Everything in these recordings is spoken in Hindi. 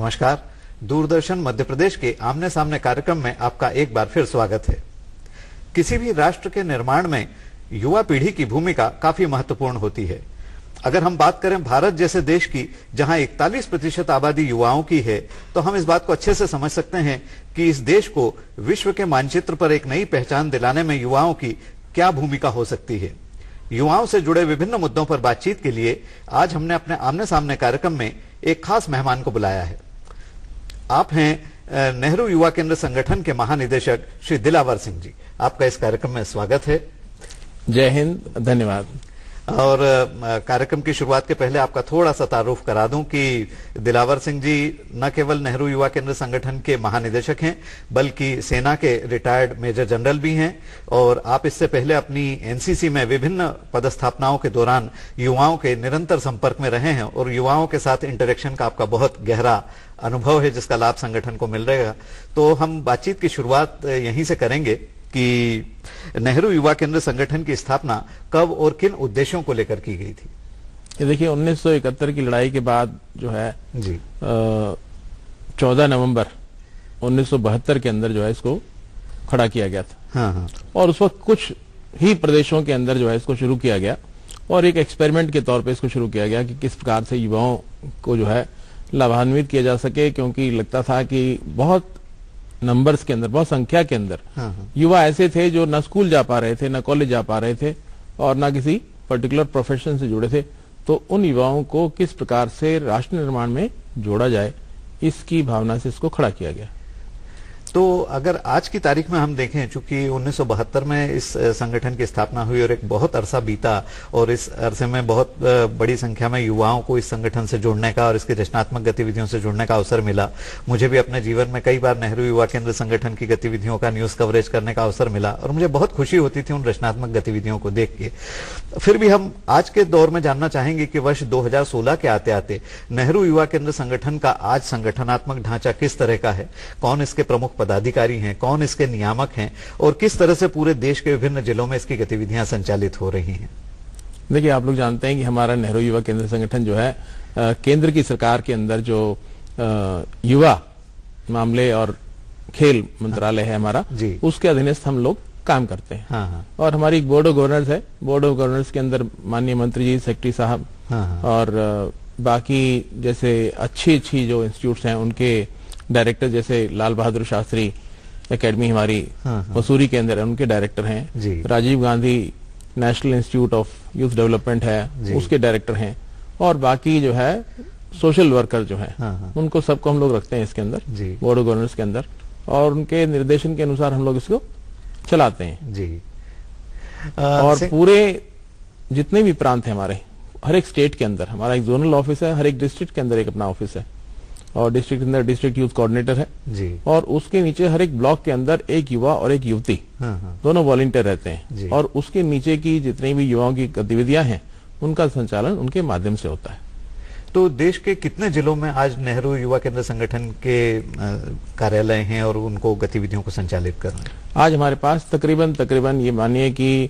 नमस्कार। दूरदर्शन मध्य प्रदेश के आमने सामने कार्यक्रम में आपका एक बार फिर स्वागत है। किसी भी राष्ट्र के निर्माण में युवा पीढ़ी की भूमिका काफी महत्वपूर्ण होती है। अगर हम बात करें भारत जैसे देश की, जहां 41% आबादी युवाओं की है, तो हम इस बात को अच्छे से समझ सकते हैं कि इस देश को विश्व के मानचित्र पर एक नई पहचान दिलाने में युवाओं की क्या भूमिका हो सकती है। युवाओं से जुड़े विभिन्न मुद्दों पर बातचीत के लिए आज हमने अपने आमने सामने कार्यक्रम में एक खास मेहमान को बुलाया है। आप हैं नेहरू युवा केंद्र संगठन के महानिदेशक श्री दिलावर सिंह जी। आपका इस कार्यक्रम में स्वागत है। जय हिंद, धन्यवाद। और कार्यक्रम की शुरुआत के पहले आपका थोड़ा सा तारुफ करा दूं कि दिलावर सिंह जी न केवल नेहरू युवा केंद्र संगठन के महानिदेशक हैं, बल्कि सेना के रिटायर्ड मेजर जनरल भी हैं। और आप इससे पहले अपनी एनसीसी में विभिन्न पदस्थापनाओं के दौरान युवाओं के निरंतर संपर्क में रहे हैं और युवाओं के साथ इंटरेक्शन का आपका बहुत गहरा अनुभव है, जिसका लाभ संगठन को मिल रहेगा। तो हम बातचीत की शुरुआत यहीं से करेंगे कि नेहरू युवा केंद्र संगठन की स्थापना कब और किन उद्देश्यों को लेकर की गई थी? ये देखिए, 1971 की लड़ाई के बाद जो है जी 14 नवंबर 1972 के अंदर जो है इसको खड़ा किया गया था। हाँ। और उस वक्त कुछ ही प्रदेशों के अंदर जो है इसको शुरू किया गया और एक एक्सपेरिमेंट के तौर पे इसको शुरू किया गया कि किस प्रकार से युवाओं को जो है लाभान्वित किया जा सके, क्योंकि लगता था कि बहुत नंबर्स के अंदर, बहुत संख्या के अंदर युवा ऐसे थे जो न स्कूल जा पा रहे थे, न कॉलेज जा पा रहे थे और न किसी पर्टिकुलर प्रोफेशन से जुड़े थे। तो उन युवाओं को किस प्रकार से राष्ट्र निर्माण में जोड़ा जाए, इसकी भावना से इसको खड़ा किया गया। तो अगर आज की तारीख में हम देखें, चूंकि 1972 में इस संगठन की स्थापना हुई और एक बहुत अरसा बीता और इस अरसे में बहुत बड़ी संख्या में युवाओं को इस संगठन से जुड़ने का और इसकी रचनात्मक गतिविधियों से जुड़ने का अवसर मिला। मुझे भी अपने जीवन में कई बार नेहरू युवा केंद्र संगठन की गतिविधियों का न्यूज कवरेज करने का अवसर मिला और मुझे बहुत खुशी होती थी उन रचनात्मक गतिविधियों को देख के। फिर भी हम आज के दौर में जानना चाहेंगे कि वर्ष 2016 के आते आते नेहरू युवा केंद्र संगठन का आज संगठनात्मक ढांचा किस तरह का है, कौन इसके प्रमुख पदाधिकारी हैं, कौन इसके नियामक हैं और किस तरह से पूरे देश के विभिन्न जिलों में इसकी गतिविधियां संचालित हो रही हैं। देखिए, आप लोग जानते हैं कि हमारा नेहरू युवा केंद्र संगठन जो है केंद्र की सरकार के अंदर जो युवा मामले और खेल मंत्रालय है हमारा, उसके अधीनस्थ हम लोग काम करते हैं। हाँ। और हमारी एक बोर्ड ऑफ गवर्नर्स है। बोर्ड ऑफ गवर्नर्स के अंदर माननीय मंत्री जी, सेक्रेटरी साहब और बाकी जैसे अच्छी जो इंस्टीट्यूट्स हैं उनके डायरेक्टर, जैसे लाल बहादुर शास्त्री एकेडमी हमारी मसूरी के अंदर है, उनके डायरेक्टर हैं। Rajiv Gandhi national institute of youth development है, उसके डायरेक्टर हैं। और बाकी जो है सोशल वर्कर जो है उनको सबको हम लोग रखते हैं इसके अंदर, बोर्ड ऑफ गवर्नर्स के अंदर, और उनके निर्देशन के अनुसार हम लोग इसको चलाते हैं। और पूरे जितने भी प्रांत हैं हमारे, हर एक स्टेट के अंदर हमारा एक जोनल ऑफिस है, हर एक डिस्ट्रिक्ट के अंदर एक अपना ऑफिस है और डिस्ट्रिक्ट के अंदर डिस्ट्रिक्ट यूथ कोऑर्डिनेटर है जी। और उसके नीचे हर एक ब्लॉक के अंदर एक युवा और एक युवती, दोनों वॉलंटियर रहते हैं। और उसके नीचे की जितनी भी युवाओं की गतिविधियां हैं उनका संचालन उनके माध्यम से होता है। तो देश के कितने जिलों में आज नेहरू युवा केंद्र संगठन के कार्यालय हैं और उनको गतिविधियों को संचालित कर रहे हैं? आज हमारे पास तकरीबन ये मानिए कि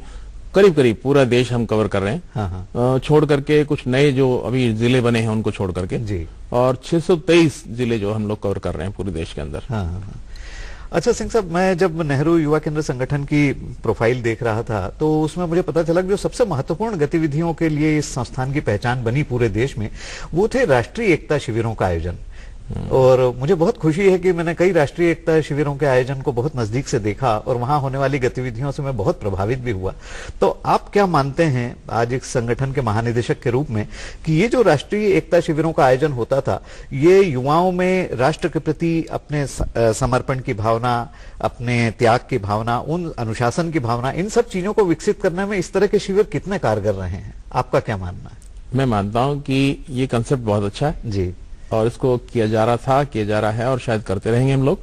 करीब पूरा देश हम कवर कर रहे हैं। छोड़ करके कुछ नए जो अभी जिले बने हैं उनको छोड़ करके जी। और 623 जिले जो हम लोग कवर कर रहे हैं पूरे देश के अंदर। अच्छा सिंह साहब, मैं जब नेहरू युवा केंद्र संगठन की प्रोफाइल देख रहा था तो उसमें मुझे पता चला कि जो सबसे महत्वपूर्ण गतिविधियों के लिए इस संस्थान की पहचान बनी पूरे देश में, वो थे राष्ट्रीय एकता शिविरों का आयोजन। और मुझे बहुत खुशी है कि मैंने कई राष्ट्रीय एकता शिविरों के आयोजन को बहुत नजदीक से देखा और वहां होने वाली गतिविधियों से मैं बहुत प्रभावित भी हुआ। तो आप क्या मानते हैं आज एक संगठन के महानिदेशक के रूप में कि ये जो राष्ट्रीय एकता शिविरों का आयोजन होता था, ये युवाओं में राष्ट्र के प्रति अपने समर्पण की भावना, अपने त्याग की भावना, उन अनुशासन की भावना, इन सब चीजों को विकसित करने में इस तरह के शिविर कितने कारगर रहे हैं? आपका क्या मानना है? मैं मानता हूं कि ये कंसेप्ट बहुत अच्छा है जी, और इसको किया जा रहा था, किया जा रहा है और शायद करते रहेंगे हम लोग।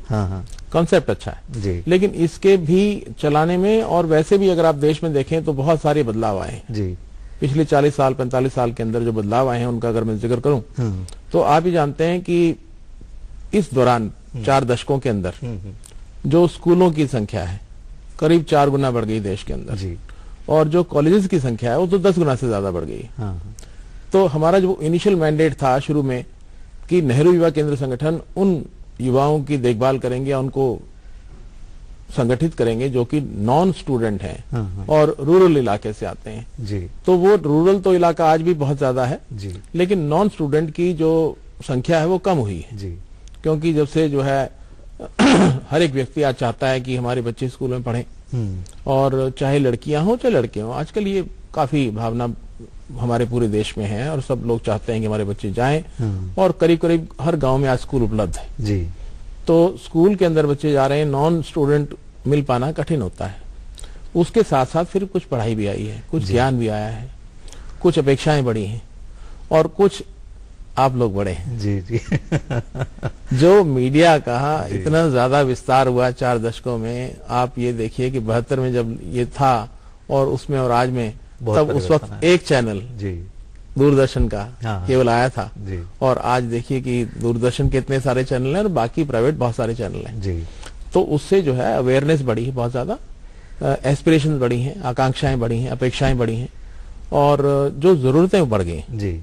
कॉन्सेप्ट अच्छा है जी। लेकिन इसके भी चलाने में और वैसे भी अगर आप देश में देखें तो बहुत सारे बदलाव आए हैं जी। पिछले 40 साल 45 साल के अंदर जो बदलाव आए हैं उनका अगर मैं जिक्र करूं तो आप ही जानते हैं कि इस दौरान 4 दशकों के अंदर जो स्कूलों की संख्या है करीब 4 गुना बढ़ गई देश के अंदर जी। और जो कॉलेजेस की संख्या है वो तो 10 गुना से ज्यादा बढ़ गई। तो हमारा जो इनिशियल मैंडेट था शुरू में कि नेहरू युवा केंद्र संगठन उन युवाओं की देखभाल करेंगे, उनको संगठित करेंगे जो कि नॉन स्टूडेंट हैं और रूरल इलाके से आते हैं जी। तो वो रूरल तो इलाका आज भी बहुत ज्यादा है जी, लेकिन नॉन स्टूडेंट की जो संख्या है वो कम हुई है जी। क्योंकि जब से जो है हर एक व्यक्ति आज चाहता है कि हमारे बच्चे स्कूल में पढ़ें और चाहे लड़कियां हो चाहे लड़के हों। आजकल ये काफी भावना हमारे पूरे देश में है और सब लोग चाहते हैं कि हमारे बच्चे जाएं और करीब करीब हर गांव में आज स्कूल उपलब्ध है जी। तो स्कूल के अंदर बच्चे जा रहे हैं, नॉन स्टूडेंट मिल पाना कठिन होता है। उसके साथ साथ फिर कुछ पढ़ाई भी आई है, कुछ ज्ञान भी आया है, कुछ अपेक्षाएं बढ़ी हैं और कुछ आप लोग बढ़े हैं जी जी। जो मीडिया का इतना ज्यादा विस्तार हुआ 4 दशकों में, आप ये देखिए कि 72 में जब ये था और उसमें और आज में, तब उस वक्त एक चैनल जी दूरदर्शन का केवल आया था जी। और आज देखिए कि दूरदर्शन के इतने सारे चैनल हैं और बाकी प्राइवेट बहुत सारे चैनल हैं जी। तो उससे जो है अवेयरनेस बढ़ी है, बहुत ज्यादा एस्पिरेशन बढ़ी हैं, आकांक्षाएं बढ़ी हैं, अपेक्षाएं बढ़ी हैं और जो जरूरतें बढ़ गई जी।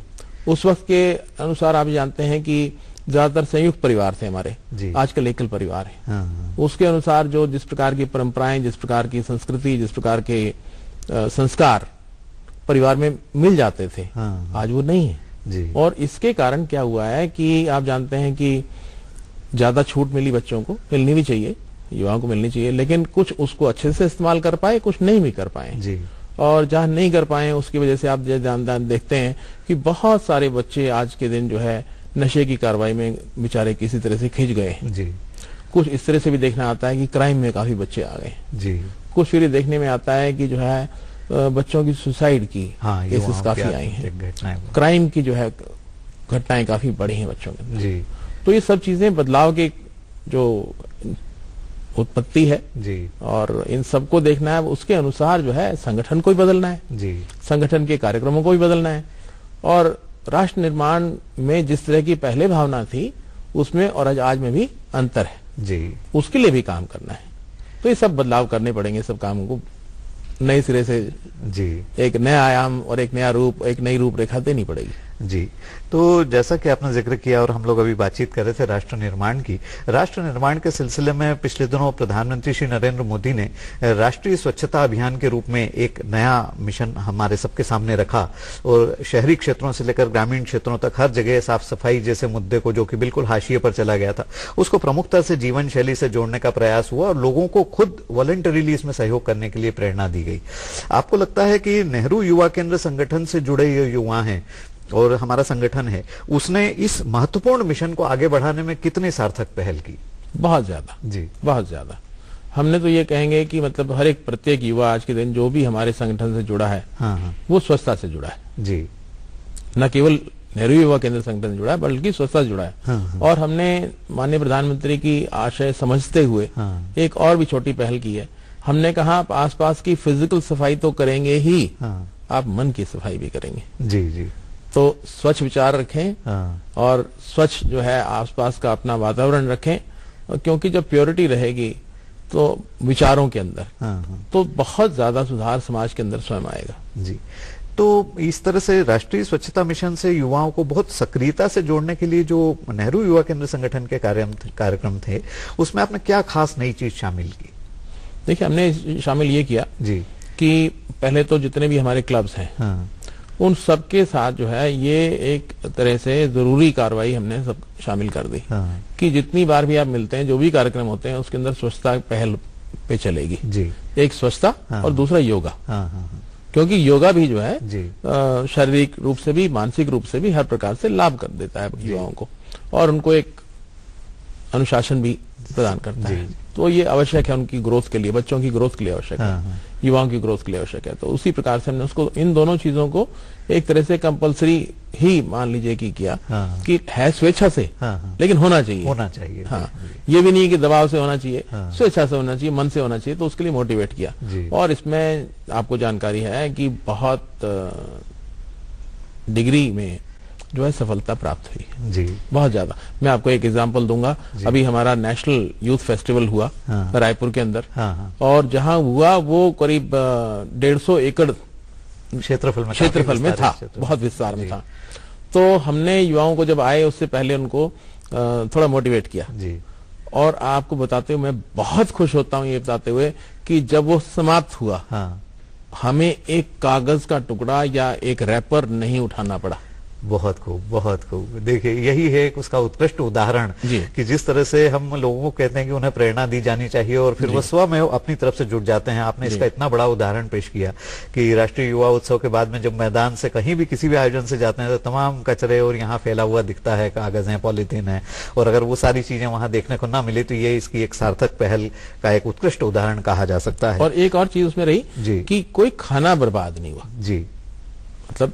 उस वक्त के अनुसार आप जानते हैं कि ज्यादातर संयुक्त परिवार थे हमारे, आजकल एकल परिवार है। उसके अनुसार जो जिस प्रकार की परंपराएं, जिस प्रकार की संस्कृति, जिस प्रकार के संस्कार परिवार में मिल जाते थे, आज वो नहीं है जी। और इसके कारण क्या हुआ है कि आप जानते हैं कि ज्यादा छूट मिली बच्चों को, मिलनी भी चाहिए, युवाओं को मिलनी चाहिए, लेकिन कुछ उसको अच्छे से इस्तेमाल कर पाए, कुछ नहीं भी कर पाए जी। और जहां नहीं कर पाए उसकी वजह से आप देखते हैं कि बहुत सारे बच्चे आज के दिन जो है नशे की कार्रवाई में बेचारे किसी तरह से खिंच गए जी। कुछ इस तरह से भी देखना आता है कि क्राइम में काफी बच्चे आ गए जी। कुछ फिर देखने में आता है कि जो है बच्चों की सुसाइड की केसेस काफी आई हैं, क्राइम की जो है घटनाएं काफी बढ़ी हैं बच्चों के जी। तो ये सब चीजें बदलाव की जो उत्पत्ति है जी। और इन सबको देखना है, उसके अनुसार जो है संगठन को भी बदलना है जी। संगठन के कार्यक्रमों को भी बदलना है और राष्ट्र निर्माण में जिस तरह की पहले भावना थी उसमें और आज में भी अंतर है जी। उसके लिए भी काम करना है। तो ये सब बदलाव करने पड़ेंगे, सब कामों को नए सिरे से जी एक नया आयाम और एक नया रूप, एक नई रूपरेखा देनी पड़ेगी जी। तो जैसा कि आपने जिक्र किया और हम लोग अभी बातचीत कर रहे थे राष्ट्र निर्माण की, राष्ट्र निर्माण के सिलसिले में पिछले दिनों प्रधानमंत्री श्री नरेंद्र मोदी ने राष्ट्रीय स्वच्छता अभियान के रूप में एक नया मिशन हमारे सबके सामने रखा और शहरी क्षेत्रों से लेकर ग्रामीण क्षेत्रों तक हर जगह साफ सफाई जैसे मुद्दे को, जो कि बिल्कुल हाशिए पर चला गया था, उसको प्रमुखता से जीवन शैली से जोड़ने का प्रयास हुआ और लोगों को खुद वॉलंटरीली इसमें सहयोग करने के लिए प्रेरणा दी गई। आपको लगता है कि नेहरू युवा केंद्र संगठन से जुड़े ये युवा हैं और हमारा संगठन है, उसने इस महत्वपूर्ण मिशन को आगे बढ़ाने में कितनी सार्थक पहल की? बहुत ज्यादा जी, बहुत ज्यादा। हमने तो ये कहेंगे कि मतलब हर एक प्रत्येक युवा आज के दिन जो भी हमारे संगठन से जुड़ा है वो स्वच्छता से जुड़ा है जी। न केवल नेहरू युवा केंद्र संगठन से जुड़ा है बल्कि स्वच्छता से जुड़ा है। और हमने माननीय प्रधानमंत्री की आशय समझते हुए एक और भी छोटी पहल की है। हमने कहा आप आसपास की फिजिकल सफाई तो करेंगे ही, आप मन की सफाई भी करेंगे जी जी। तो स्वच्छ विचार रखें और स्वच्छ जो है आसपास का अपना वातावरण रखें, क्योंकि जब प्योरिटी रहेगी तो विचारों के अंदर तो बहुत ज्यादा सुधार समाज के अंदर स्वयं आएगा जी। तो इस तरह से राष्ट्रीय स्वच्छता मिशन से युवाओं को बहुत सक्रियता से जोड़ने के लिए जो नेहरू युवा केंद्र संगठन के कार्यक्रम थे, उसमें आपने क्या खास नई चीज शामिल की? देखिए, हमने शामिल ये किया जी कि पहले तो जितने भी हमारे क्लब्स हैं उन सबके साथ जो है ये एक तरह से जरूरी कार्रवाई हमने सब शामिल कर दी कि जितनी बार भी आप मिलते हैं, जो भी कार्यक्रम होते हैं, उसके अंदर स्वच्छता पहल पे चलेगी जी। एक स्वच्छता और दूसरा योगा, क्योंकि योगा भी जो है शारीरिक रूप से भी मानसिक रूप से भी हर प्रकार से लाभ कर देता है युवाओं को और उनको एक अनुशासन भी प्रदान करता है। तो ये आवश्यक है उनकी ग्रोथ के लिए, बच्चों की ग्रोथ के लिए आवश्यक है, युवाओं की ग्रोथ के लिए आवश्यक है। तो उसी प्रकार से हमने उसको इन दोनों चीजों को एक तरह से कंपलसरी ही मान लीजिए कि किया कि है स्वेच्छा से, लेकिन होना चाहिए। हाँ, ये भी नहीं कि दबाव से होना चाहिए, स्वेच्छा से होना चाहिए, मन से होना चाहिए। तो उसके लिए मोटिवेट किया और इसमें आपको जानकारी है कि बहुत डिग्री में जो है सफलता प्राप्त हुई जी, बहुत ज्यादा। मैं आपको एक एग्जांपल दूंगा। अभी हमारा नेशनल यूथ फेस्टिवल हुआ रायपुर के अंदर और जहां हुआ वो करीब 150 एकड़ क्षेत्रफल में था, बहुत विस्तार में था। तो हमने युवाओं को जब आए उससे पहले उनको थोड़ा मोटिवेट किया जी। और आपको बताते हुए मैं बहुत खुश होता हूँ ये बताते हुए कि जब वो समाप्त हुआ, हाँ। हमें एक कागज का टुकड़ा या एक रैपर नहीं उठाना पड़ा। बहुत खूब, बहुत खूब। देखिए, यही है एक उसका उत्कृष्ट उदाहरण कि जिस तरह से हम लोगों को कहते हैं कि उन्हें प्रेरणा दी जानी चाहिए और फिर वो स्वयं अपनी तरफ से जुट जाते हैं। आपने इसका इतना बड़ा उदाहरण पेश किया कि राष्ट्रीय युवा उत्सव के बाद में जब मैदान से कहीं भी किसी भी आयोजन से जाते हैं तो तमाम कचरे और यहाँ फैला हुआ दिखता है, कागज है, पॉलीथीन है, और अगर वो सारी चीजें वहां देखने को ना मिले तो ये इसकी एक सार्थक पहल का एक उत्कृष्ट उदाहरण कहा जा सकता है। और एक और चीज उसमें रही कि कोई खाना बर्बाद नहीं हुआ जी। मतलब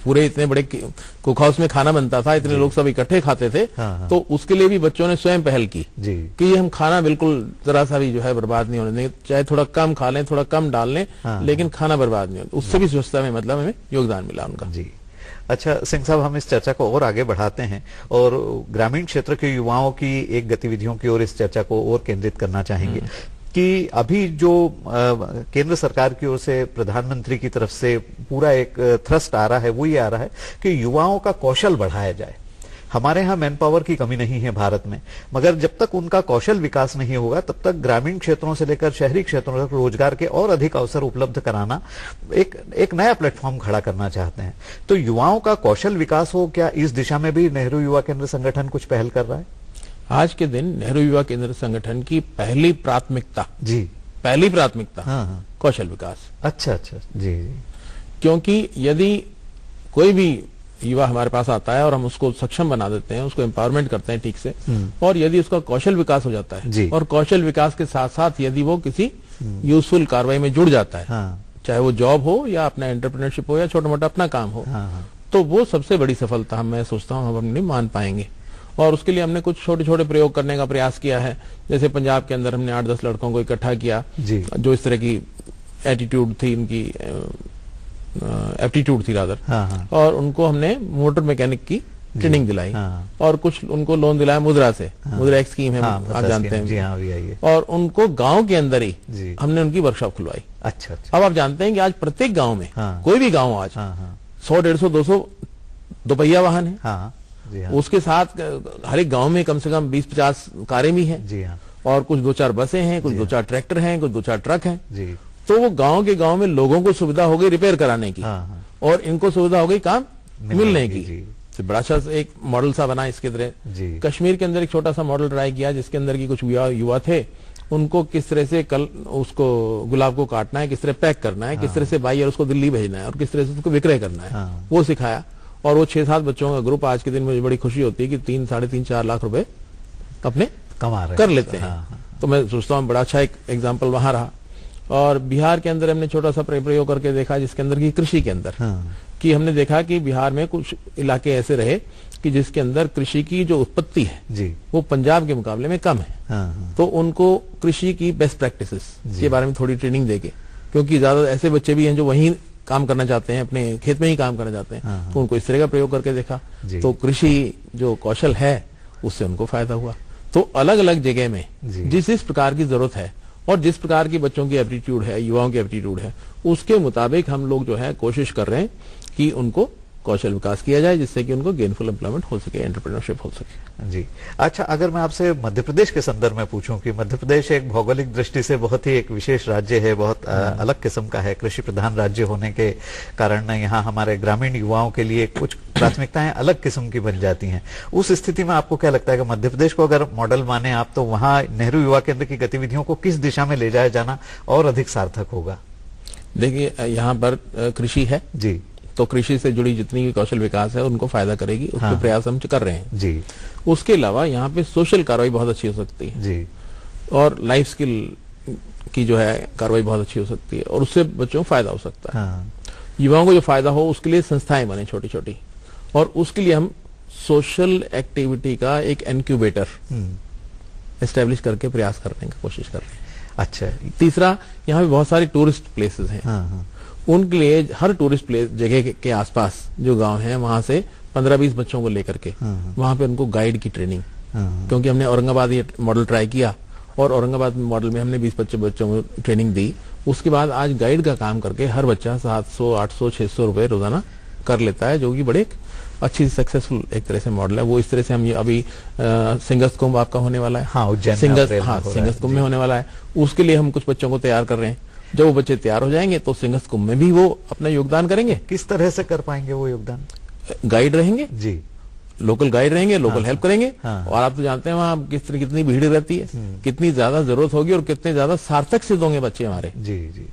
पूरे इतने बड़े कुक हाउस में खाना बनता था, इतने लोग सब इकट्ठे खाते थे, तो उसके लिए भी बच्चों ने स्वयं पहल की कि हम खाना बिल्कुल जरा सा भी जो है बर्बाद नहीं होने देंगे, चाहे थोड़ा कम खा लें, थोड़ा कम डाल लें, लेकिन खाना बर्बाद नहीं होता। उससे भी स्वच्छता में मतलब हमें योगदान मिला उनका जी। अच्छा सिंह साहब, हम इस चर्चा को और आगे बढ़ाते हैं और ग्रामीण क्षेत्र के युवाओं की एक गतिविधियों की ओर इस चर्चा को और केंद्रित करना चाहेंगे कि अभी जो केंद्र सरकार की ओर से प्रधानमंत्री की तरफ से पूरा एक थ्रस्ट आ रहा है वो ये आ रहा है कि युवाओं का कौशल बढ़ाया जाए। हमारे यहाँ मैन पावर की कमी नहीं है भारत में, मगर जब तक उनका कौशल विकास नहीं होगा तब तक ग्रामीण क्षेत्रों से लेकर शहरी क्षेत्रों तक रोजगार के और अधिक अवसर उपलब्ध कराना एक नया प्लेटफॉर्म खड़ा करना चाहते हैं। तो युवाओं का कौशल विकास हो, क्या इस दिशा में भी नेहरू युवा केंद्र संगठन कुछ पहल कर रहा है? आज के दिन नेहरू युवा केंद्र संगठन की पहली प्राथमिकता कौशल विकास। अच्छा जी। क्योंकि यदि कोई भी युवा हमारे पास आता है और हम उसको सक्षम बना देते हैं, उसको एम्पावरमेंट करते हैं ठीक से, और यदि उसका कौशल विकास हो जाता है और कौशल विकास के साथ साथ यदि वो किसी यूजफुल कार्रवाई में जुड़ जाता है, चाहे वो जॉब हो या अपना एंटरप्रेन्योरशिप हो या छोटा मोटा अपना काम हो, तो वो सबसे बड़ी सफलता मैं सोचता हूँ हम अपनी मान पाएंगे। और उसके लिए हमने कुछ छोटे छोटे प्रयोग करने का प्रयास किया है। जैसे पंजाब के अंदर हमने 8-10 लड़कों को इकट्ठा किया जो इस तरह की एटीट्यूड थी, इनकी एप्टीट्यूड थी रादर, और उनको हमने मोटर मैकेनिक की ट्रेनिंग दिलाई और कुछ उनको लोन दिलाया मुद्रा से। मुद्रा एक स्कीम है, आप जानते हैं। और उनको गांव के अंदर ही हमने उनकी वर्कशॉप खुलवाई। अच्छा। अब आप जानते हैं कि आज प्रत्येक गांव में, कोई भी गांव आज 100, 150, 200 दोपहिया वाहन है, उसके साथ हर एक गांव में कम से कम 20-50 कारें भी हैं, और कुछ 2-4 बसें हैं, कुछ 2-4 ट्रैक्टर हैं, कुछ 2-4 ट्रक हैं। तो वो गांव के गांव में लोगों को सुविधा हो गई रिपेयर कराने की, और इनको सुविधा हो गई काम मिलने की। तो बड़ा अच्छा एक मॉडल सा बना इसके तरह। कश्मीर के अंदर एक छोटा सा मॉडल ट्राई किया जिसके अंदर की कुछ युवा थे, उनको किस तरह से उसको गुलाब को काटना है, किस तरह पैक करना है, किस तरह से बाई उसको दिल्ली भेजना है और किस तरह से उसको विक्रय करना है, वो सिखाया। और वो 6-7 बच्चों का ग्रुप, आज के दिन मुझे बड़ी खुशी होती है कि 3-3.5-4 लाख रुपए अपने कर लेते हैं। तो मैं सोचता हूँ बड़ा अच्छा एक एग्जाम्पल वहां रहा। और बिहार के अंदर हमने छोटा सा प्रयोग करके देखा जिसके अंदर की कृषि के अंदर कि हमने देखा कि बिहार में कुछ इलाके ऐसे रहे कि जिसके अंदर कृषि की जो उत्पत्ति है वो पंजाब के मुकाबले में कम है। तो उनको कृषि की बेस्ट प्रैक्टिसेस के बारे में थोड़ी ट्रेनिंग देके, क्योंकि ज्यादा ऐसे बच्चे भी हैं जो वहीं काम करना चाहते हैं, अपने खेत में ही काम करना चाहते हैं, तो उनको इस तरह का प्रयोग करके देखा, तो कृषि जो कौशल है उससे उनको फायदा हुआ। तो अलग अलग जगह में जिस प्रकार की जरूरत है और जिस प्रकार की बच्चों की एप्टीट्यूड है, युवाओं की एप्टीट्यूड है, उसके मुताबिक हम लोग जो है कोशिश कर रहे हैं कि उनको कौशल विकास किया जाए जिससे कि उनको गेनफुल एम्प्लॉयमेंट हो सके, एंटरप्रेन्योरशिप हो सके। जी। अच्छा, अगर मैं आपसे मध्य प्रदेश के संदर्भ में पूछूं कि मध्य प्रदेश एक भौगोलिक दृष्टि से बहुत ही एक विशेष राज्य है, बहुत अलग किस्म का है, कृषि प्रधान राज्य होने के कारण यहाँ हमारे ग्रामीण युवाओं के लिए कुछ प्राथमिकताएं अलग किस्म की बन जाती हैं। उस स्थिति में आपको क्या लगता है कि मध्य प्रदेश को अगर मॉडल माने आप, तो वहाँ नेहरू युवा केंद्र की गतिविधियों को किस दिशा में ले जाया जाना और अधिक सार्थक होगा? देखिए, यहाँ पर कृषि है जी, तो कृषि से जुड़ी जितनी भी कौशल विकास है उनको फायदा करेगी, उसके प्रयास हम कर रहे हैं जी। उसके अलावा यहाँ पे सोशल कार्रवाई बहुत अच्छी हो सकती है जी, और लाइफ स्किल की जो है कार्रवाई बहुत अच्छी हो सकती है, और उससे बच्चों को फायदा हो सकता है। युवाओं को जो फायदा हो उसके लिए संस्थाएं बने छोटी छोटी, और उसके लिए हम सोशल एक्टिविटी का एक इनक्यूबेटर एस्टेब्लिश करके प्रयास करने की कोशिश कर रहे हैं। अच्छा। तीसरा, यहाँ पे बहुत सारी टूरिस्ट प्लेसेस हैं, उनके लिए हर टूरिस्ट प्लेस जगह के आसपास जो गांव हैं वहां से 15-20 बच्चों को लेकर के वहां पे उनको गाइड की ट्रेनिंग, क्योंकि हमने औरंगाबाद ये मॉडल ट्राई किया और औरंगाबाद मॉडल में हमने 20-25 बच्चों को ट्रेनिंग दी। उसके बाद आज गाइड का काम करके हर बच्चा 700, 800, 600 रुपए रोजाना कर लेता है, जो कि बड़े अच्छी सक्सेसफुल एक तरह से मॉडल है। वो इस तरह से हम ये अभी सिंगस कुंभ आपका होने वाला है, हाँ, उज्जैन सिंगस कुंभ में होने वाला है, उसके लिए हम कुछ बच्चों को तैयार कर रहे हैं। जब वो बच्चे तैयार हो जाएंगे तो सिंगस कुंभ में भी वो अपना योगदान करेंगे। किस तरह से कर पाएंगे वो योगदान? गाइड रहेंगे जी, लोकल गाइड रहेंगे, लोकल हेल्प करेंगे। हाँ। और आप तो जानते हैं वहाँ कितनी भीड़ रहती है, कितनी ज्यादा जरूरत होगी और कितने ज्यादा सार्थक सिद्ध होंगे बच्चे हमारे। जी जी।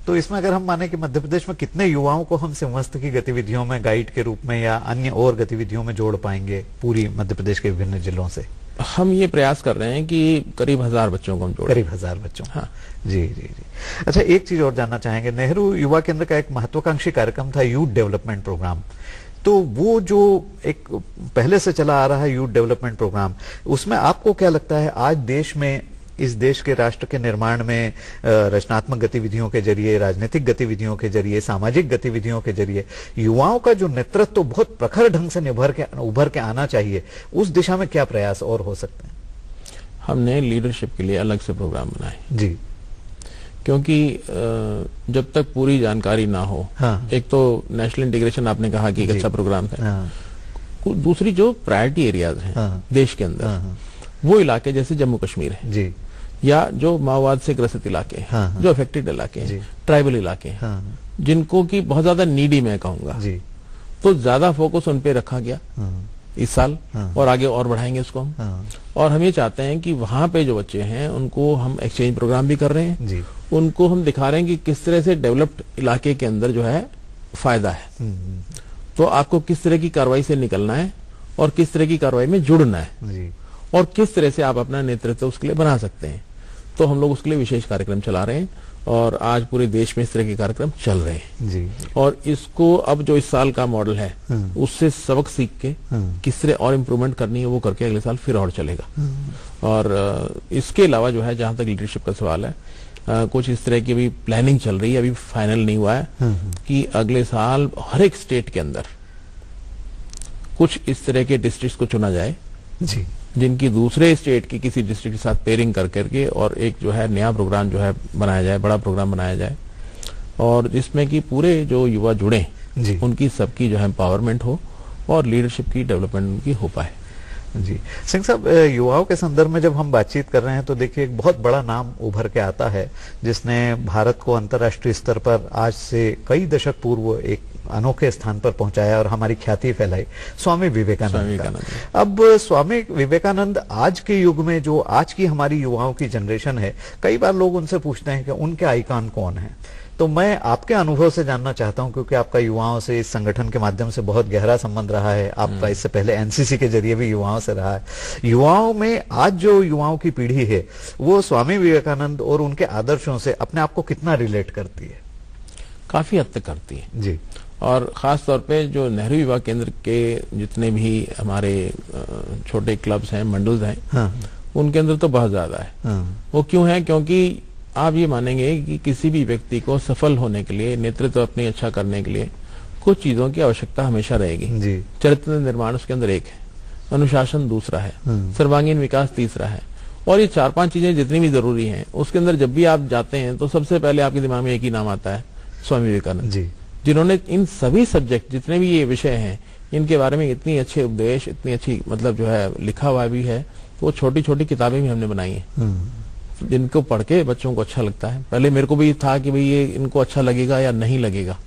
तो इसमें अगर हम माने कि मध्य प्रदेश में कितने युवाओं को हम सिंहस्थ की गतिविधियों में गाइड के रूप में या अन्य और गतिविधियों में जोड़ पाएंगे पूरी मध्य प्रदेश के विभिन्न जिलों से? हम ये प्रयास कर रहे हैं कि करीब 1000 बच्चों को हम जोड़ें। करीब 1000 बच्चों। हाँ। जी जी जी। अच्छा, एक चीज और जानना चाहेंगे, नेहरू युवा केंद्र का एक महत्वाकांक्षी कार्यक्रम था यूथ डेवलपमेंट प्रोग्राम। तो वो जो एक पहले से चला आ रहा है यूथ डेवलपमेंट प्रोग्राम, उसमें आपको क्या लगता है आज देश में, इस देश के राष्ट्र के निर्माण में रचनात्मक गतिविधियों के जरिए, राजनीतिक गतिविधियों के जरिए, सामाजिक गतिविधियों के जरिए युवाओं का जो नेतृत्व तो बहुत प्रखर ढंग से उभर के आना चाहिए, उस दिशा में क्या प्रयास और हो सकते हैं? हमने लीडरशिप के लिए अलग से प्रोग्राम बनाए जी, क्योंकि जब तक पूरी जानकारी ना हो, हाँ। एक तो नेशनल इंटीग्रेशन आपने कहा कि एक अच्छा प्रोग्राम है, हाँ। दूसरी जो प्रायोरिटी एरियाज हैं, हाँ। देश के अंदर, हाँ। वो इलाके जैसे जम्मू कश्मीर है जी, या जो माओवाद से ग्रसित इलाके, हाँ। जो अफेक्टेड इलाके हैं, ट्राइबल इलाके हैं, हाँ। जिनको की बहुत ज्यादा नीडी मैं कहूंगा, जी, तो ज्यादा फोकस उन पे रखा गया इस साल, और आगे और बढ़ाएंगे उसको हम। और हम ये चाहते हैं कि वहां पे जो बच्चे हैं उनको हम एक्सचेंज प्रोग्राम भी कर रहे हैं जी, उनको हम दिखा रहे हैं कि किस तरह से डेवलप्ड इलाके के अंदर जो है फायदा है, तो आपको किस तरह की कार्रवाई से निकलना है और किस तरह की कार्रवाई में जुड़ना है, जी, और किस तरह से आप अपना नेतृत्व उसके लिए बना सकते हैं। तो हम लोग उसके लिए विशेष कार्यक्रम चला रहे हैं और आज पूरे देश में इस तरह के कार्यक्रम चल रहे हैं। जी। और इसको अब जो इस साल का मॉडल है उससे सबक सीख के किस तरह और इम्प्रूवमेंट करनी है वो करके अगले साल फिर और चलेगा। और इसके अलावा जो है, जहां तक लीडरशिप का सवाल है, कुछ इस तरह की अभी प्लानिंग चल रही है, अभी फाइनल नहीं हुआ है कि अगले साल हर एक स्टेट के अंदर कुछ इस तरह के डिस्ट्रिक्ट को चुना जाए जी, जिनकी दूसरे स्टेट की किसी डिस्ट्रिक्ट के साथ पेयरिंग कर करके और एक जो है नया प्रोग्राम जो है बनाया जाए, बड़ा प्रोग्राम बनाया जाए, और जिसमें कि पूरे जो युवा जुड़े उनकी सबकी जो है एम्पावरमेंट हो और लीडरशिप की डेवलपमेंट उनकी हो पाए। जी। सिंह साहब, युवाओं के संदर्भ में जब हम बातचीत कर रहे हैं तो देखिए एक बहुत बड़ा नाम उभर के आता है जिसने भारत को अंतर्राष्ट्रीय स्तर पर आज से कई दशक पूर्व एक अनोखे स्थान पर पहुंचाया और हमारी ख्याति फैलाई, स्वामी विवेकानंद। अब स्वामी विवेकानंद आज के युग में, जो आज की हमारी युवाओं की जनरेशन है, कई बार लोग उनसे पूछते हैं कि उनके आइकॉन कौन है। तो मैं आपके अनुभव से जानना चाहता हूं, क्योंकि आपका युवाओं से इस संगठन के माध्यम से बहुत गहरा संबंध रहा है, आपका इससे पहले एनसीसी के जरिए भी युवाओं से रहा है। युवाओं में आज जो युवाओं की पीढ़ी है वो स्वामी विवेकानंद और उनके आदर्शों से अपने आप को कितना रिलेट करती है? काफी हद तक करती है जी। और खास तौर पे जो नेहरू युवा केंद्र के जितने भी हमारे छोटे क्लब्स हैं, मंडल्स हैं, हाँ। उनके अंदर तो बहुत ज्यादा है। हाँ। वो क्यों है? क्योंकि आप ये मानेंगे कि किसी भी व्यक्ति को सफल होने के लिए, नेतृत्व अपने अच्छा करने के लिए कुछ चीजों की आवश्यकता हमेशा रहेगी। जी। चरित्र निर्माण उसके अंदर एक है, अनुशासन दूसरा है, सर्वांगीण विकास तीसरा है, और ये 4-5 चीजें जितनी भी जरूरी हैं उसके अंदर जब भी आप जाते हैं तो सबसे पहले आपके दिमाग में एक ही नाम आता है, स्वामी विवेकानंद जी, जिन्होंने इन सभी सब्जेक्ट जितने भी ये विषय हैं इनके बारे में इतनी अच्छे उपदेश, इतनी अच्छी मतलब जो है लिखा हुआ भी है, तो वो छोटी छोटी किताबें भी हमने बनाई हैं जिनको पढ़ के बच्चों को अच्छा लगता है। पहले मेरे को भी था कि भाई ये इनको अच्छा लगेगा या नहीं लगेगा,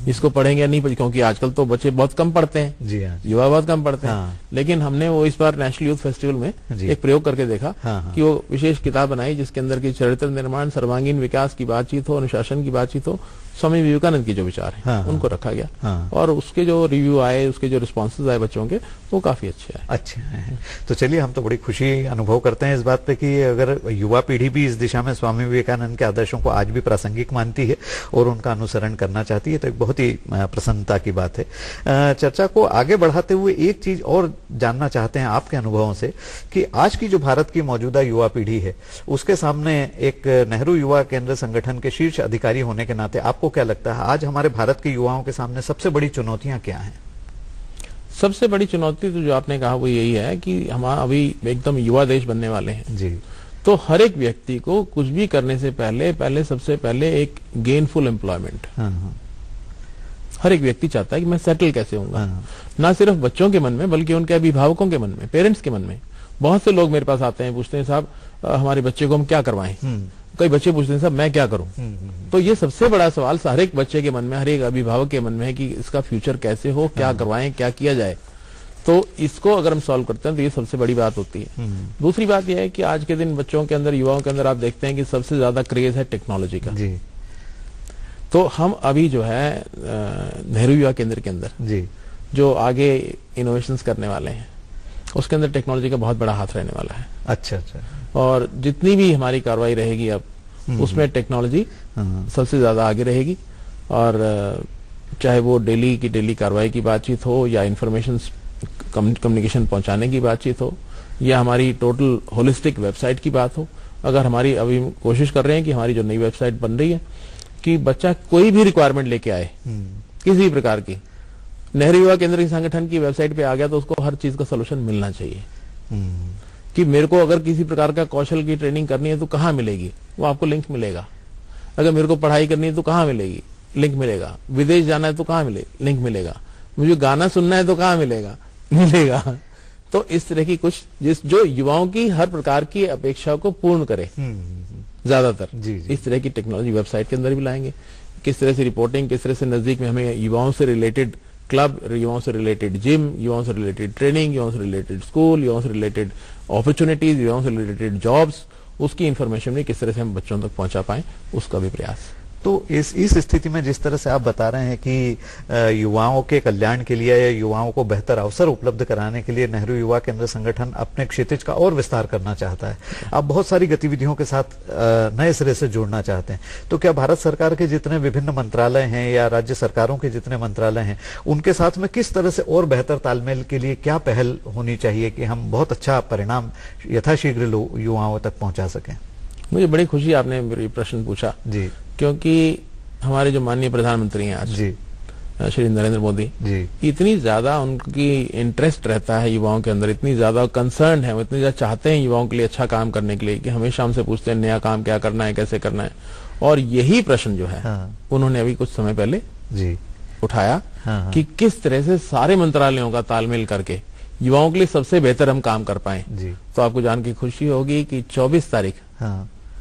इसको पढ़ेंगे या नहीं, क्योंकि आजकल तो बच्चे बहुत कम पढ़ते हैं, जी हाँ, युवा बहुत कम पढ़ते हैं। लेकिन हमने वो इस बार नेशनल यूथ फेस्टिवल में एक प्रयोग करके देखा कि वो विशेष किताब बनाई जिसके अंदर की चरित्र निर्माण, सर्वांगीण विकास की बातचीत हो, अनुशासन की बातचीत हो, स्वामी विवेकानंद की जो विचार है उनको रखा गया, और उसके जो रिव्यू आए, उसके जो रिस्पॉन्सेज आए बच्चों के, वो काफी अच्छे आए। अच्छे हैं। तो चलिए, हम तो बड़ी खुशी अनुभव करते हैं इस बात पे कि अगर युवा पीढ़ी भी इस दिशा में स्वामी विवेकानंद के आदर्शों को आज भी प्रासंगिक मानती है और उनका अनुसरण करना चाहती है, तो एक बहुत ही प्रसन्नता की बात है। चर्चा को आगे बढ़ाते हुए एक चीज और जानना चाहते हैं आपके अनुभवों से कि आज की जो भारत की मौजूदा युवा पीढ़ी है उसके सामने एक नेहरू युवा केंद्र संगठन के शीर्ष अधिकारी होने के नाते आपको क्या लगता है आज हमारे भारत के युवाओं के सामने सबसे बड़ी चुनौतियां क्या हैं? सबसे बड़ी चुनौती तो जो आपने कहा वो यही है कि हम अभी एकदम युवा देश बनने वाले हैं जी, तो हर एक व्यक्ति को कुछ भी करने से पहले सबसे पहले एक गेनफुल एम्प्लॉयमेंट, हर एक व्यक्ति चाहता है कि मैं सेटल कैसे होऊंगा, ना सिर्फ बच्चों के मन में बल्कि उनके अभिभावकों के मन में, पेरेंट्स के मन में। बहुत से लोग मेरे पास आते हैं, पूछते हैं साहब हमारे बच्चे को हम क्या करवाएं। कई बच्चे पूछते हैं साहब मैं क्या करूं। तो ये सबसे बड़ा सवाल हर एक बच्चे के मन में, हर एक अभिभावक के मन में है कि इसका फ्यूचर कैसे हो, क्या करवाएं, क्या किया जाए। तो इसको अगर हम सॉल्व करते हैं तो ये सबसे बड़ी बात होती है। दूसरी बात यह है कि आज के दिन बच्चों के अंदर, युवाओं के अंदर आप देखते हैं कि सबसे ज्यादा क्रेज है टेक्नोलॉजी का जी। तो हम अभी जो है नेहरू युवा केंद्र के अंदर जी जो आगे इनोवेशंस करने वाले हैं उसके अंदर टेक्नोलॉजी का बहुत बड़ा हाथ रहने वाला है। अच्छा अच्छा। और जितनी भी हमारी कार्रवाई रहेगी अब उसमें टेक्नोलॉजी सबसे ज्यादा आगे रहेगी। और चाहे वो डेली की डेली कार्रवाई की बातचीत हो या इंफॉर्मेशन कम्युनिकेशन पहुंचाने की बातचीत हो या हमारी टोटल होलिस्टिक वेबसाइट की बात हो। अगर हमारी अभी कोशिश कर रहे हैं कि हमारी जो नई वेबसाइट बन रही है कि बच्चा कोई भी रिक्वायरमेंट लेके आए किसी प्रकार की, नेहरू युवा केंद्र संगठन की वेबसाइट पे आ गया तो उसको हर चीज का सोल्यूशन मिलना चाहिए। कि मेरे को अगर किसी प्रकार का कौशल की ट्रेनिंग करनी है तो कहाँ मिलेगी, वो आपको लिंक मिलेगा। अगर मेरे को पढ़ाई करनी है तो कहाँ मिलेगी, लिंक मिलेगा। विदेश जाना है तो कहाँ मिलेगा, लिंक मिलेगा। मुझे गाना सुनना है तो कहाँ मिलेगा, मिलेगा। तो इस तरह की कुछ जो युवाओं की हर प्रकार की अपेक्षा को पूर्ण करे ज्यादातर, इस तरह की टेक्नोलॉजी वेबसाइट के अंदर भी लाएंगे। किस तरह से रिपोर्टिंग, किस तरह से नजदीक में हमें युवाओं से रिलेटेड क्लब, युवाओं से रिलेटेड जिम, युवाओं से रिलेटेड ट्रेनिंग, युवाओं से रिलेटेड स्कूल, युवाओं से रिलेटेड अपॉर्चुनिटीज, युवाओं से रिलेटेड जॉब्स, उसकी इंफॉर्मेशन भी किस तरह से हम बच्चों तक पहुंचा पाएं, उसका भी प्रयास। तो इस स्थिति में जिस तरह से आप बता रहे हैं कि युवाओं के कल्याण के लिए या युवाओं को बेहतर अवसर उपलब्ध कराने के लिए नेहरू युवा केंद्र संगठन अपने क्षितिज का और विस्तार करना चाहता है, आप बहुत सारी गतिविधियों के साथ नए सिरे से जुड़ना चाहते हैं। तो क्या भारत सरकार के जितने विभिन्न मंत्रालय हैं या राज्य सरकारों के जितने मंत्रालय हैं उनके साथ में किस तरह से और बेहतर तालमेल के लिए क्या पहल होनी चाहिए कि हम बहुत अच्छा परिणाम यथाशीघ्र युवाओं तक पहुंचा सकें? मुझे बड़ी खुशी आपने मेरी प्रश्न पूछा जी, क्योंकि हमारे जो माननीय प्रधानमंत्री हैं आज जी, श्री नरेंद्र मोदी जी, इतनी ज्यादा उनकी इंटरेस्ट रहता है युवाओं के अंदर, इतनी ज्यादा कंसर्न है, वो इतनी ज्यादा चाहते हैं युवाओं के लिए अच्छा काम करने के लिए कि हमेशा हमसे पूछते हैं नया काम क्या करना है, कैसे करना है। और यही प्रश्न जो है उन्होंने अभी कुछ समय पहले जी उठाया कि किस तरह से सारे मंत्रालयों का तालमेल करके युवाओं के लिए सबसे बेहतर हम काम कर पाए। तो आपको जान के खुशी होगी कि 24 तारीख,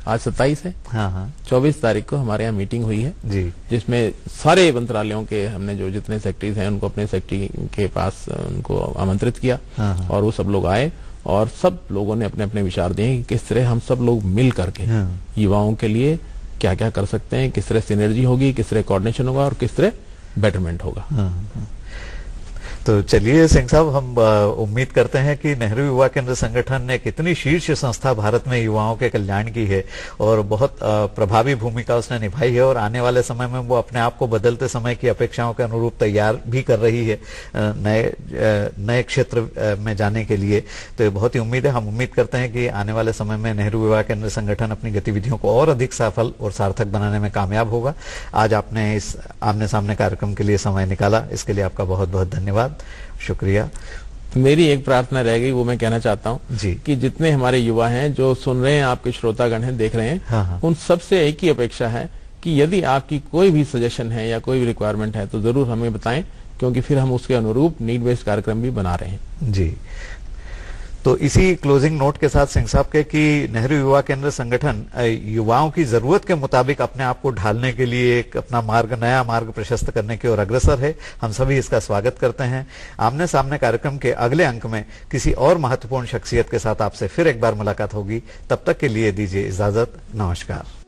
आज 27 है, 24 तारीख को हमारे यहाँ मीटिंग हुई है जी, जिसमें सारे मंत्रालयों के हमने जो जितने सेक्रेटरीज हैं उनको अपने सेक्रेटरी के पास उनको आमंत्रित किया और वो सब लोग आए और सब लोगों ने अपने अपने विचार दिए कि किस तरह हम सब लोग मिल करके युवाओं के लिए क्या क्या कर सकते हैं, किस तरह सिनर्जी होगी, किस तरह कोऑर्डिनेशन होगा और किस तरह बेटरमेंट होगा। तो चलिए सिंह साहब, हम उम्मीद करते हैं कि नेहरू युवा केंद्र संगठन ने कितनी शीर्ष संस्था भारत में युवाओं के कल्याण की है और बहुत प्रभावी भूमिका उसने निभाई है और आने वाले समय में वो अपने आप को बदलते समय की अपेक्षाओं के अनुरूप तैयार भी कर रही है नए क्षेत्र में जाने के लिए। तो ये बहुत ही उम्मीद है, हम उम्मीद करते हैं कि आने वाले समय में नेहरू युवा केंद्र संगठन अपनी गतिविधियों को और अधिक सफल और सार्थक बनाने में कामयाब होगा। आज आपने इस आमने सामने कार्यक्रम के लिए समय निकाला, इसके लिए आपका बहुत बहुत धन्यवाद, शुक्रिया। मेरी एक प्रार्थना रह गई, वो मैं कहना चाहता हूँ कि जितने हमारे युवा हैं जो सुन रहे हैं, आपके श्रोतागण हैं, देख रहे हैं, उन सबसे एक ही अपेक्षा है कि यदि आपकी कोई भी सजेशन है या कोई भी रिक्वायरमेंट है तो जरूर हमें बताएं, क्योंकि फिर हम उसके अनुरूप नीड बेस्ड कार्यक्रम भी बना रहे हैं जी। तो इसी क्लोजिंग नोट के साथ सिंह साहब के कि नेहरू युवा केंद्र संगठन युवाओं की जरूरत के मुताबिक अपने आप को ढालने के लिए एक अपना नया मार्ग प्रशस्त करने की ओर अग्रसर है। हम सभी इसका स्वागत करते हैं। आमने सामने कार्यक्रम के अगले अंक में किसी और महत्वपूर्ण शख्सियत के साथ आपसे फिर एक बार मुलाकात होगी। तब तक के लिए दीजिए इजाजत, नमस्कार।